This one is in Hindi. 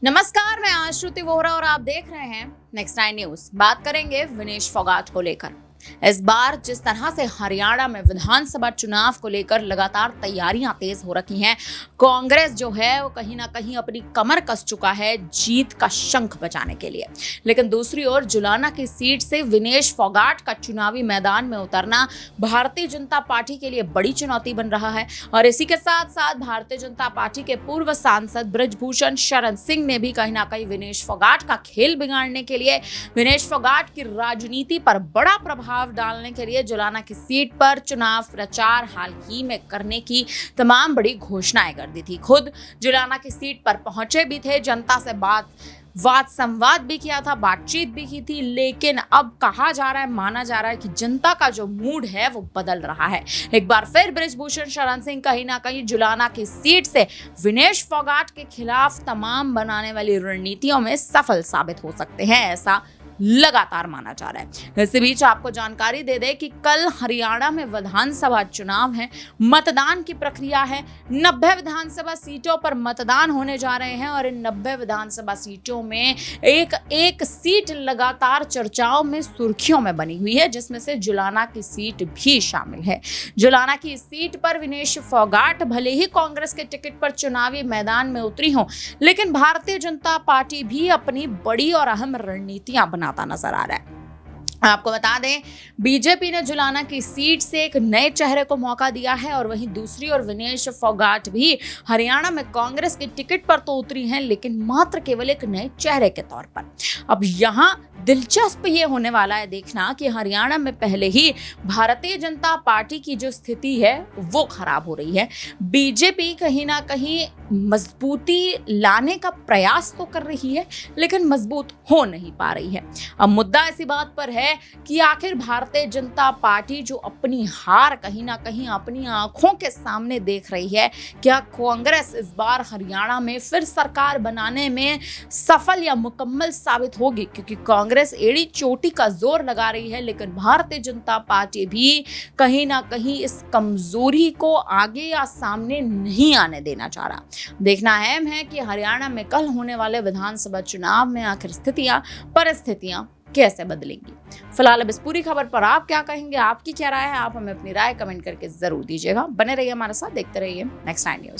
नमस्कार, मैं आश्रुति वोहरा और आप देख रहे हैं नेक्स्ट नाइन न्यूज। बात करेंगे विनेश फोगाट को लेकर। इस बार जिस तरह से हरियाणा में विधानसभा चुनाव को लेकर लगातार तैयारियां तेज हो रखी हैं, कांग्रेस जो है वो कहीं ना कहीं अपनी कमर कस चुका है जीत का शंख बजाने के लिए। लेकिन दूसरी ओर जुलाना की सीट से विनेश फोगाट का चुनावी मैदान में उतरना भारतीय जनता पार्टी के लिए बड़ी चुनौती बन रहा है। और इसी के साथ साथ भारतीय जनता पार्टी के पूर्व सांसद बृजभूषण शरण सिंह ने भी कहीं ना कहीं विनेश फोगाट का खेल बिगाड़ने के लिए, विनेश फोगाट की राजनीति पर बड़ा प्रभाव डालने के लिए जुलाना की सीट पर चुनाव प्रचार हाल ही में करने की तमाम बड़ी घोषणाएं कर दी थी। खुद जुलाना की सीट पर पहुंचे भी थे, जनता से वाद संवाद भी किया था, बातचीत भी की थी। लेकिन अब कहा जा रहा है, माना जा रहा है कि जनता का जो मूड है वो बदल रहा है। एक बार फिर बृजभूषण शरण सिंह कहीं ना कहीं जुलाना की सीट से विनेश फोगाट के खिलाफ तमाम बनाने वाली रणनीतियों में सफल साबित हो सकते हैं, ऐसा लगातार माना जा रहा है। इसी बीच आपको जानकारी दे दें कि कल हरियाणा में विधानसभा चुनाव है, मतदान की प्रक्रिया है। 90 विधानसभा सीटों पर मतदान होने जा रहे हैं और इन 90 विधानसभा सीटों में एक सीट लगातार चर्चाओं में, सुर्खियों में बनी हुई है, जिसमें से जुलाना की सीट भी शामिल है। जुलाना की सीट पर विनेश फोगाट भले ही कांग्रेस के टिकट पर चुनावी मैदान में उतरी हो, लेकिन भारतीय जनता पार्टी भी अपनी बड़ी और अहम रणनीतियां बनाता नजर आ रहा है। आपको बता दें, बीजेपी ने जुलाना की सीट से एक नए चेहरे को मौका दिया है और वहीं दूसरी ओर विनेश फोगाट भी हरियाणा में कांग्रेस के टिकट पर तो उतरी हैं, लेकिन मात्र केवल एक नए चेहरे के तौर पर। अब यहां दिलचस्प ये होने वाला है देखना कि हरियाणा में पहले ही भारतीय जनता पार्टी की जो स्थिति है वो खराब हो रही है। बीजेपी कहीं ना कहीं मजबूती लाने का प्रयास तो कर रही है, लेकिन मजबूत हो नहीं पा रही है। अब मुद्दा इसी बात पर है कि आखिर भारतीय जनता पार्टी जो अपनी हार कहीं ना कहीं अपनी आंखों के सामने देख रही है, क्या कांग्रेस इस बार हरियाणा में फिर सरकार बनाने में सफल या मुकम्मल साबित होगी? क्योंकि कांग्रेस एड़ी चोटी का जोर लगा रही है, लेकिन भारतीय जनता पार्टी भी कहीं ना कहीं इस कमजोरी को आगे या सामने नहीं आने देना चाह रहा। देखना अहम है कि हरियाणा में कल होने वाले विधानसभा चुनाव में आखिर परिस्थितियां कैसे बदलेंगी। फिलहाल अब इस पूरी खबर पर आप क्या कहेंगे, आपकी क्या राय है? आप हमें अपनी राय कमेंट करके जरूर दीजिएगा। बने रहिए हमारे साथ, देखते रहिए नेक्स्ट नाइन न्यूज।